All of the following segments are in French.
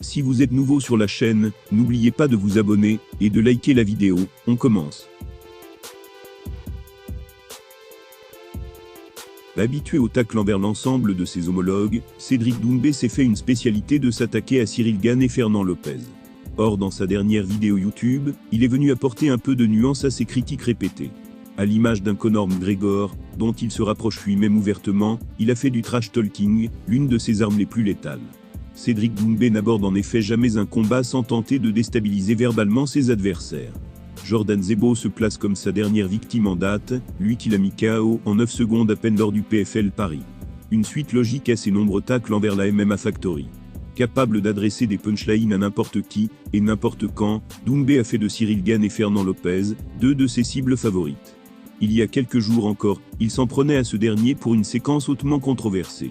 Si vous êtes nouveau sur la chaîne, n'oubliez pas de vous abonner et de liker la vidéo. On commence. Habitué au tacle envers l'ensemble de ses homologues, Cédric Doumbé s'est fait une spécialité de s'attaquer à Cyril Gane et Fernand Lopez. Or, dans sa dernière vidéo YouTube, il est venu apporter un peu de nuance à ses critiques répétées. À l'image d'un Conor McGregor, dont il se rapproche lui-même ouvertement, il a fait du trash talking, l'une de ses armes les plus létales. Cédric Doumbé n'aborde en effet jamais un combat sans tenter de déstabiliser verbalement ses adversaires. Jordan Zebo se place comme sa dernière victime en date, lui qu'il a mis KO en 9 secondes à peine lors du PFL Paris. Une suite logique à ses nombreux tacles envers la MMA Factory. Capable d'adresser des punchlines à n'importe qui et n'importe quand, Doumbé a fait de Cyril Gane et Fernand Lopez deux de ses cibles favorites. Il y a quelques jours encore, il s'en prenait à ce dernier pour une séquence hautement controversée.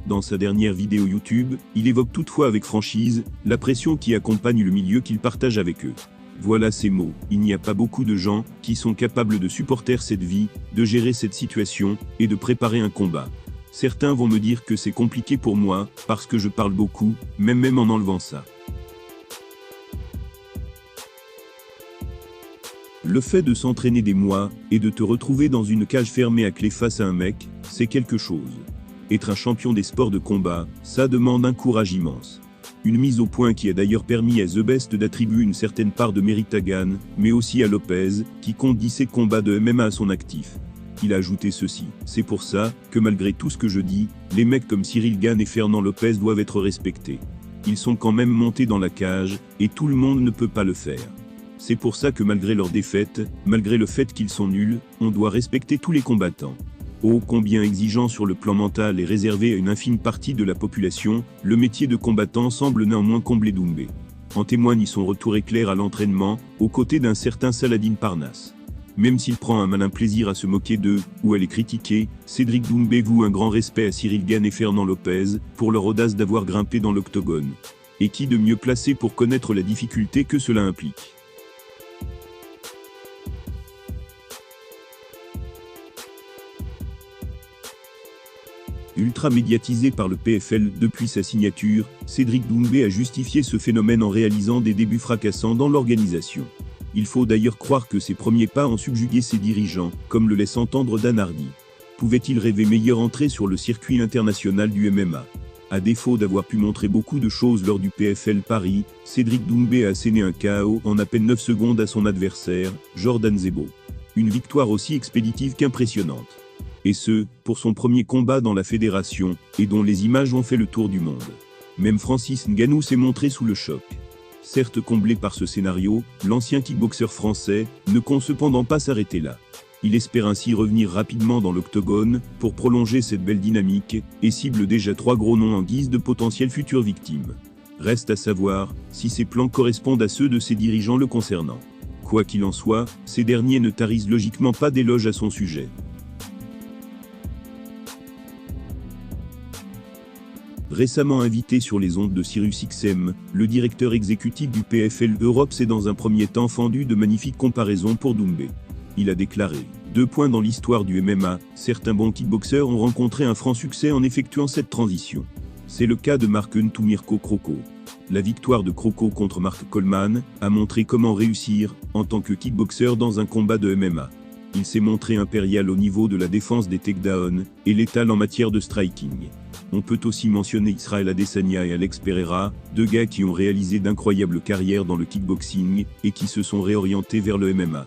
Dans sa dernière vidéo YouTube, il évoque toutefois avec franchise la pression qui accompagne le milieu qu'il partage avec eux. Voilà ces mots: il n'y a pas beaucoup de gens qui sont capables de supporter cette vie, de gérer cette situation et de préparer un combat. Certains vont me dire que c'est compliqué pour moi, parce que je parle beaucoup, même en enlevant ça. Le fait de s'entraîner des mois, et de te retrouver dans une cage fermée à clé face à un mec, c'est quelque chose. Être un champion des sports de combat, ça demande un courage immense. Une mise au point qui a d'ailleurs permis à The Best d'attribuer une certaine part de mérite à Gane, mais aussi à Lopez, qui compte 17 combats de MMA à son actif. Il a ajouté ceci: c'est pour ça que malgré tout ce que je dis, les mecs comme Cyril Gane et Fernand Lopez doivent être respectés. Ils sont quand même montés dans la cage, et tout le monde ne peut pas le faire. C'est pour ça que malgré leur défaite, malgré le fait qu'ils sont nuls, on doit respecter tous les combattants. Oh, combien exigeant sur le plan mental et réservé à une infime partie de la population, le métier de combattant semble néanmoins combler Doumbé. En témoigne son retour éclair à l'entraînement, aux côtés d'un certain Saladin Parnasse. Même s'il prend un malin plaisir à se moquer d'eux, ou à les critiquer, Cédric Doumbé voue un grand respect à Cyril Gane et Fernand Lopez, pour leur audace d'avoir grimpé dans l'octogone. Et qui de mieux placé pour connaître la difficulté que cela implique? Ultra médiatisé par le PFL depuis sa signature, Cédric Doumbé a justifié ce phénomène en réalisant des débuts fracassants dans l'organisation. Il faut d'ailleurs croire que ses premiers pas ont subjugué ses dirigeants, comme le laisse entendre Dan Hardy. Pouvait-il rêver meilleure entrée sur le circuit international du MMA? À défaut d'avoir pu montrer beaucoup de choses lors du PFL Paris, Cédric Doumbé a asséné un KO en à peine 9 secondes à son adversaire, Jordan Zebo. Une victoire aussi expéditive qu'impressionnante. Et ce, pour son premier combat dans la fédération, et dont les images ont fait le tour du monde. Même Francis Ngannou s'est montré sous le choc. Certes comblé par ce scénario, l'ancien kickboxer français ne compte cependant pas s'arrêter là. Il espère ainsi revenir rapidement dans l'octogone, pour prolonger cette belle dynamique, et cible déjà 3 gros noms en guise de potentielles futures victimes. Reste à savoir, si ces plans correspondent à ceux de ses dirigeants le concernant. Quoi qu'il en soit, ces derniers ne tarisent logiquement pas d'éloges à son sujet. Récemment invité sur les ondes de SiriusXM, le directeur exécutif du PFL Europe s'est dans un premier temps fendu de magnifiques comparaisons pour Doumbé. Il a déclaré: 2 points dans l'histoire du MMA, certains bons kickboxers ont rencontré un franc succès en effectuant cette transition. C'est le cas de Mark Hunt ou Mirko Cro Cop. La victoire de Cro Cop contre Mark Coleman a montré comment réussir en tant que kickboxer dans un combat de MMA. Il s'est montré impérial au niveau de la défense des takedowns et létal en matière de striking. On peut aussi mentionner Israel Adesanya et Alex Pereira, 2 gars qui ont réalisé d'incroyables carrières dans le kickboxing et qui se sont réorientés vers le MMA.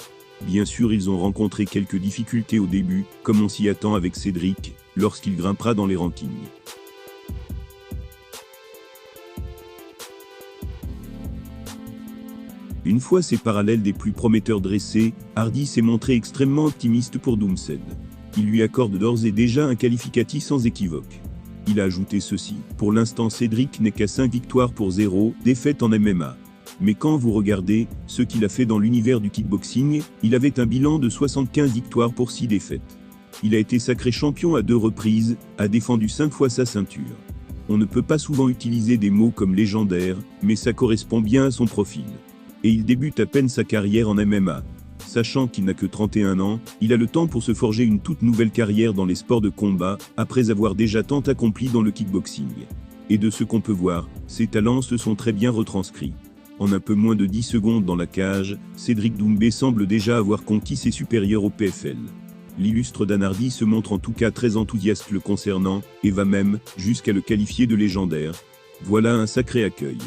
Bien sûr, ils ont rencontré quelques difficultés au début, comme on s'y attend avec Cédric, lorsqu'il grimpera dans les rankings. Une fois ces parallèles des plus prometteurs dressés, Hardy s'est montré extrêmement optimiste pour Doomsed. Il lui accorde d'ores et déjà un qualificatif sans équivoque. Il a ajouté ceci: pour l'instant Cédric n'est qu'à 5 victoires pour 0 défaites en MMA. Mais quand vous regardez ce qu'il a fait dans l'univers du kickboxing, il avait un bilan de 75 victoires pour 6 défaites. Il a été sacré champion à 2 reprises, a défendu 5 fois sa ceinture. On ne peut pas souvent utiliser des mots comme légendaire, mais ça correspond bien à son profil. Et il débute à peine sa carrière en MMA. Sachant qu'il n'a que 31 ans, il a le temps pour se forger une toute nouvelle carrière dans les sports de combat, après avoir déjà tant accompli dans le kickboxing. Et de ce qu'on peut voir, ses talents se sont très bien retranscrits. En un peu moins de 10 secondes dans la cage, Cédric Doumbé semble déjà avoir conquis ses supérieurs au PFL. L'illustre Danardi se montre en tout cas très enthousiaste le concernant, et va même jusqu'à le qualifier de légendaire. Voilà un sacré accueil.